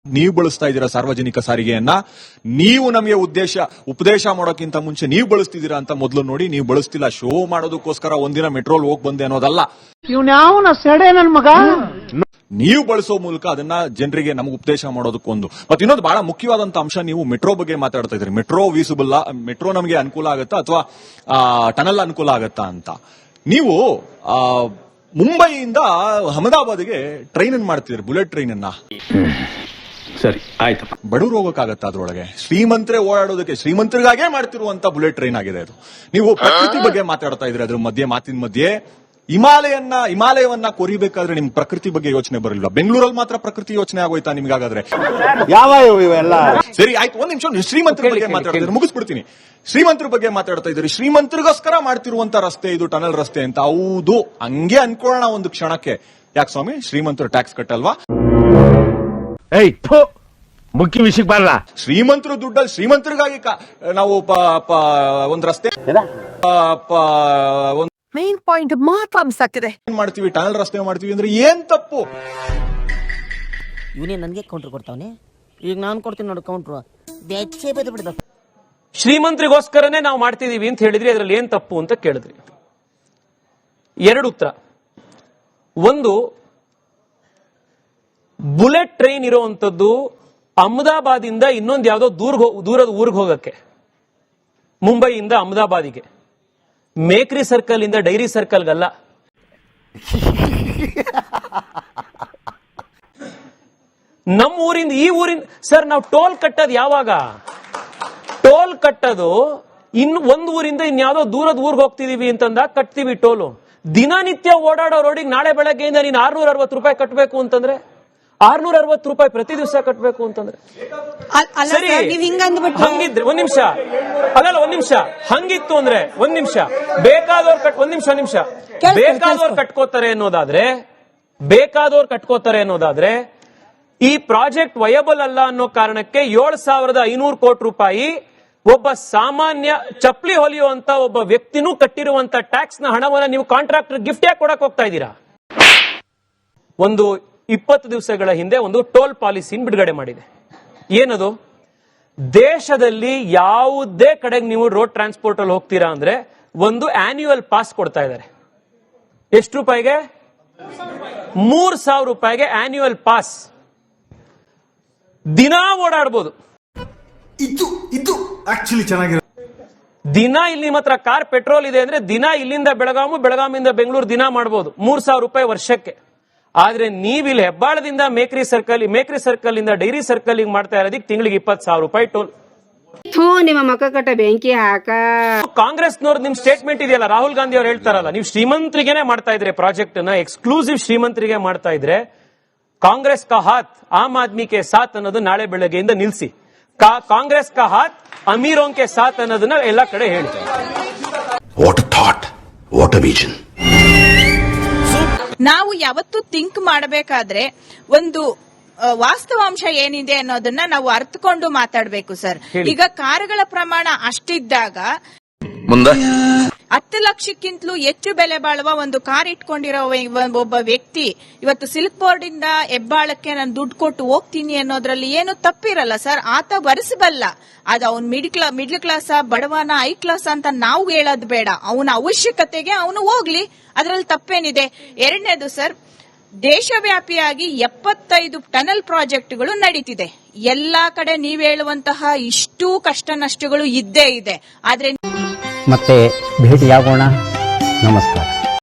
ನೀವು ಬಳಸ್ತಾ ಇದ್ದೀರಾ ಸಾರ್ವಜನಿಕ ಸಾರಿಗೆಯನ್ನ, ನೀವು ನಮಗೆ ಉಪದೇಶ ಮಾಡೋಕ್ಕಿಂತ ಮುಂಚೆ ನೀವು ಬಳಸ್ತಿದ್ದೀರಾ ಅಂತ ಮೊದಲು ನೋಡಿ. ನೀವು ಬಳಸ್ತಿಲ್ಲ, ಶೋ ಮಾಡೋದಕ್ಕೋಸ್ಕರ ಒಂದಿನ ಮೆಟ್ರೋಲ್ ಹೋಗಿ ಬಂದೆ ಅನ್ನೋದಲ್ಲ. ನೀವು ಬಳಸೋ ಮೂಲಕ ಅದನ್ನ ಜನರಿಗೆ ನಮ್ಗೆ ಉಪದೇಶ ಮಾಡೋದಕ್ಕೊಂದು. ಮತ್ತೆ ಇನ್ನೊಂದು ಬಹಳ ಮುಖ್ಯವಾದಂತ ಅಂಶ, ನೀವು ಮೆಟ್ರೋ ಬಗ್ಗೆ ಮಾತಾಡ್ತಾ ಇದ್ರಿ. ಮೆಟ್ರೋ ವೀಸಬಲ್, ಮೆಟ್ರೋ ನಮಗೆ ಅನುಕೂಲ ಆಗುತ್ತಾ ಅಥವಾ ಟನಲ್ ಅನುಕೂಲ ಆಗತ್ತಾ ಅಂತ. ನೀವು ಮುಂಬೈಯಿಂದ ಅಹಮದಾಬಾದ್ಗೆ ಟ್ರೈನ್ ಅನ್ನು ಮಾಡ್ತಿದ್ರಿ, ಬುಲೆಟ್ ಟ್ರೈನ್ ಅನ್ನ. ಸರಿ ಆಯ್ತು. ಬಡವರು ಹೋಗಕ್ಕಾಗತ್ತ ಅದ್ರೊಳಗೆ? ಶ್ರೀಮಂತರೇ ಓಡಾಡೋದಕ್ಕೆ, ಶ್ರೀಮಂತರಿಗಾಗೇ ಮಾಡ್ತಿರುವಂತ ಬುಲೆಟ್ ಟ್ರೈನ್ ಆಗಿದೆ ಅದು. ನೀವು ಪ್ರಕೃತಿ ಬಗ್ಗೆ ಮಾತಾಡ್ತಾ ಇದ್ರಿ, ಅದ್ರ ಮಾತಿನ ಮಧ್ಯೆ ಹಿಮಾಲಯವನ್ನ ಕೊರಿಬೇಕಾದ್ರೆ ನಿಮ್ ಪ್ರಕೃತಿ ಬಗ್ಗೆ ಯೋಚನೆ ಬರಲಿಲ್ಲ. ಬೆಂಗಳೂರಲ್ಲಿ ಮಾತ್ರ ಪ್ರಕೃತಿ ಯೋಚನೆ ಆಗೋಯ್ತಾ ನಿಮ್ಗಾಗಾದ್ರೆ? ಯಾವ ಇವೆಲ್ಲ? ಸರಿ ಆಯ್ತು, ಒಂದ್ ನಿಮಿಷ. ಶ್ರೀಮಂತರ ಬಗ್ಗೆ ಮಾತಾಡ್ತಿದ್ರೆ ಮುಗಿಸ್ಬಿಡ್ತೀನಿ. ಶ್ರೀಮಂತರ ಬಗ್ಗೆ ಮಾತಾಡ್ತಾ ಇದ್ರಿ, ಶ್ರೀಮಂತರಿಗೋಸ್ಕರ ಮಾಡ್ತಿರುವಂತ ರಸ್ತೆ ಇದು, ಟನಲ್ ರಸ್ತೆ ಅಂತ. ಹೌದು, ಹಂಗೆ ಅನ್ಕೊಳ್ಳೋಣ ಒಂದು ಕ್ಷಣಕ್ಕೆ. ಯಾಕೆ ಸ್ವಾಮಿ, ಶ್ರೀಮಂತರು ಟ್ಯಾಕ್ಸ್ ಕಟ್ಟಲ್ವಾ? ಮುಖ್ಯ ವಿಷಯಕ್ಕೆ ಬರಲ್ಲ. ಶ್ರೀಮಂತರು ದುಡ್ಡಲ್ಲಿ ಶ್ರೀಮಂತರಿಗಾಗಿ ನಾವು ಒಂದ್ ರಸ್ತೆ ಮೇನ್ ಪಾಯಿಂಟ್ ಮಾತ್ರ ಮಿಸ್ ಆಗ್ತಿದೆ. ಮಾಡ್ತೀವಿ, ಟನಲ್ ರಸ್ತೆ ಮಾಡ್ತೀವಿ ಅಂದ್ರೆ ಏನ್ ತಪ್ಪು? ಇವನೇ ನನ್ಗೆ ಕೌಂಟರ್ ಕೊಡ್ತಾವನೆ, ಈಗ ನಾನ್ ಕೊಡ್ತೀನಿ ನೋಡು ಕೌಂಟ್ರು. ಬೆಚ್ಚೆ ಬೆದ್ದು ಬಿಡ್ಬೇಕು. ಶ್ರೀಮಂತರಿಗೋಸ್ಕರನೇ ನಾವು ಮಾಡ್ತಿದೀವಿ ಅಂತ ಹೇಳಿದ್ರಿ, ಅದ್ರಲ್ಲಿ ಏನ್ ತಪ್ಪು ಅಂತ ಕೇಳಿದ್ರಿ. ಎರಡು ಉತ್ತರ. ಒಂದು, ಬುಲೆಟ್ ಟ್ರೈನ್ ಇರುವಂತದ್ದು ಅಹಮದಾಬಾದಿಂದ ಇನ್ನೊಂದು ಯಾವ್ದೋ ದೂರದ ಊರಿಗೆ ಹೋಗಕ್ಕೆ, ಮುಂಬೈಯಿಂದ ಅಹಮದಾಬಾದಿಗೆ, ಮೇಕ್ರಿ ಸರ್ಕಲ್ ಇಂದ ಡೈರಿ ಸರ್ಕಲ್ಗಲ್ಲ. ನಮ್ಮ ಊರಿಂದ ಈ ಊರಿಂದ ಸರ್ ನಾವು ಟೋಲ್ ಕಟ್ಟೋದು ಯಾವಾಗ? ಟೋಲ್ ಕಟ್ಟೋದು ಒಂದು ಊರಿಂದ ಇನ್ಯಾವುದೋ ದೂರದ ಊರಿಗೆ ಹೋಗ್ತಿದೀವಿ ಅಂತಂದಾಗ ಕಟ್ತೀವಿ ಟೋಲು. ದಿನನಿತ್ಯ ಓಡಾಡೋ ರೋಡಿಗೆ ನಾಳೆ ಬೆಳಗ್ಗೆಯಿಂದ ನೀನು 660 ರೂಪಾಯಿ ಕಟ್ಟಬೇಕು ಅಂತಂದ್ರೆ 660 ರೂಪಾಯಿ ಪ್ರತಿ ದಿವಸ ಕಟ್ಟಬೇಕು ಅಂತಂದ್ರೆ ಹಂಗಿದ್ರೆ ಒಂದ್ ನಿಮಿಷ ಅದಲ್ಲ, ಒಂದ್ ನಿಮಿಷ ಹಂಗಿತ್ತು ಅಂದ್ರೆ ಒಂದ್ ನಿಮಿಷ ಬೇಕಾದವ್ರು ಕಟ್ಕೋತಾರೆ ಅನ್ನೋದಾದ್ರೆ ಈ ಪ್ರಾಜೆಕ್ಟ್ ವಯಬಲ್ ಅಲ್ಲ ಅನ್ನೋ ಕಾರಣಕ್ಕೆ 7,500 ಕೋಟಿ ರೂಪಾಯಿ ಒಬ್ಬ ಸಾಮಾನ್ಯ ಚಪ್ಪಲಿ ಹೊಲಿಯುವಂತ ಒಬ್ಬ ವ್ಯಕ್ತಿನೂ ಕಟ್ಟಿರುವಂತ ಟ್ಯಾಕ್ಸ್ ನ ಹಣವನ್ನ ನೀವು ಕಾಂಟ್ರಾಕ್ಟರ್ ಗಿಫ್ಟ್ ಯಾಕೆ ಕೊಡಕ್ ಹೋಗ್ತಾ ಇದ್ದೀರಾ? ಒಂದು 20 ದಿವಸಗಳ ಹಿಂದೆ ಒಂದು ಟೋಲ್ ಪಾಲಿಸಿ ಬಿಡುಗಡೆ ಮಾಡಿದೆ. ಏನದು? ದೇಶದಲ್ಲಿ ಯಾವುದೇ ಕಡೆಗೆ ನೀವು ರೋಡ್ ಟ್ರಾನ್ಸ್ಪೋರ್ಟ್ ಅಲ್ಲಿ ಹೋಗ್ತೀರಾ ಅಂದ್ರೆ ಒಂದು ಆನ್ಯುವಲ್ ಪಾಸ್ ಕೊಡ್ತಾ ಇದ್ದಾರೆ. ಎಷ್ಟು ರೂಪಾಯಿಗೆ? 3,000 ರೂಪಾಯಿಗೆ ಆನ್ಯುವಲ್ ಪಾಸ್. ದಿನ ಓಡಾಡಬಹುದು. ಇದು ಆಕ್ಚುಲಿ ಚೆನ್ನಾಗಿರೋ ದಿನ ಇಲ್ಲಿ ನಿಮ್ಮ ಹತ್ರ ಕಾರ್ ಪೆಟ್ರೋಲ್ ಇದೆ ಅಂದ್ರೆ ದಿನ ಇಲ್ಲಿಂದ ಬೆಳಗಾಮಿಂದ ಬೆಂಗಳೂರು ದಿನ ಮಾಡಬಹುದು, 3,000 ರೂಪಾಯಿ ವರ್ಷಕ್ಕೆ. ಆದ್ರೆ ನೀವಿಲ್ಲಿ ಹೆಬ್ಬಾಳದಿಂದ ಮೇಕ್ರಿ ಸರ್ಕಲ್ ಇಂದ ಡೈರಿ ಸರ್ಕಲ್ ಮಾಡ್ತಾ ಇರೋದಕ್ಕೆ ತಿಂಗಳಿಗೆ 20,000 ರೂಪಾಯಿ ಟೋಲ್. ನಿಮ್ಮ ಮಕ್ಕ ಕಟ್ಟ ಬೆಂಕಿ ಹಾಕ. ಕಾಂಗ್ರೆಸ್ನವ್ರು ನಿಮ್ ಸ್ಟೇಟ್ಮೆಂಟ್ ಇದೆಯಲ್ಲ, ರಾಹುಲ್ ಗಾಂಧಿ ಅವ್ರು ಹೇಳ್ತಾರಲ್ಲ, ನೀವು ಶ್ರೀಮಂತರಿಗೇನೆ ಮಾಡ್ತಾ ಇದ್ರೆ ಪ್ರಾಜೆಕ್ಟ್ ನ, ಎಕ್ಸ್ಕ್ಲೂಸಿವ್ ಶ್ರೀಮಂತರಿಗೆ ಮಾಡ್ತಾ ಇದ್ರೆ ಕಾಂಗ್ರೆಸ್ ಕಾ ಹಾತ್ ಆಮ್ ಆದ್ಮಿ ಕೆ ಸಾಥ್ ಅನ್ನೋದು ನಾಳೆ ಬೆಳಗ್ಗೆಯಿಂದ ನಿಲ್ಸಿ. ಕಾಂಗ್ರೆಸ್ ಕಾ ಹಾತ್ ಅಮೀರೋಂ ಕೆ ಸಾಥ್ ಅನ್ನೋದನ್ನ ಎಲ್ಲ ಕಡೆ ಹೇಳ್ತಾರೆ. What a thought, what a vision. ನಾವು ಯಾವತ್ತೂ ಥಿಂಕ್ ಮಾಡಬೇಕಾದ್ರೆ ಒಂದು ವಾಸ್ತವಾಂಶ ಏನಿದೆ ಅನ್ನೋದನ್ನ ನಾವು ಅರ್ಥಕೊಂಡು ಮಾತಾಡಬೇಕು ಸರ್. ಈಗ ಕಾರುಗಳ ಪ್ರಮಾಣ ಅಷ್ಟಿದ್ದಾಗ 10 ಲಕ್ಷಕ್ಕಿಂತಲೂ ಹೆಚ್ಚು ಬೆಲೆ ಬಾಳುವ ಒಂದು ಕಾರ್ ಇಟ್ಕೊಂಡಿರೋ ಒಬ್ಬ ವ್ಯಕ್ತಿ ಇವತ್ತು ಸಿಲ್ಕ್ ಬೋರ್ಡ್ ಇಂದ ಹೆಬ್ಬಾಳಕ್ಕೆ ನಾನು ದುಡ್ಡು ಕೊಟ್ಟು ಹೋಗ್ತೀನಿ ಅನ್ನೋದ್ರಲ್ಲಿ ಏನು ತಪ್ಪಿರಲ್ಲ ಸರ್. ಆತ ಭರಿಸಬಲ್ಲ. ಅದು ಅವ್ನ ಮಿಡ್ಲ್ ಕ್ಲಾಸ್ ಬಡವನ ಹೈ ಕ್ಲಾಸ್ ಅಂತ ನಾವು ಹೇಳೋದು ಬೇಡ. ಅವನ ಅವಶ್ಯಕತೆಗೆ ಅವನು ಹೋಗ್ಲಿ, ಅದರಲ್ಲಿ ತಪ್ಪೇನಿದೆ. ಎರಡನೇದು ಸರ್, ದೇಶವ್ಯಾಪಿಯಾಗಿ 75 ಟನಲ್ ಪ್ರಾಜೆಕ್ಟ್ಗಳು ನಡೀತಿದೆ. ಎಲ್ಲಾ ಕಡೆ ನೀವ್ ಹೇಳುವಂತಹ ಇಷ್ಟು ಕಷ್ಟ ನಷ್ಟಗಳು ಇದ್ದೇ ಇದೆ. ಆದ್ರೆ ಮತ್ತೆ ಭೇಟಿಯಾಗೋಣ. ನಮಸ್ಕಾರ.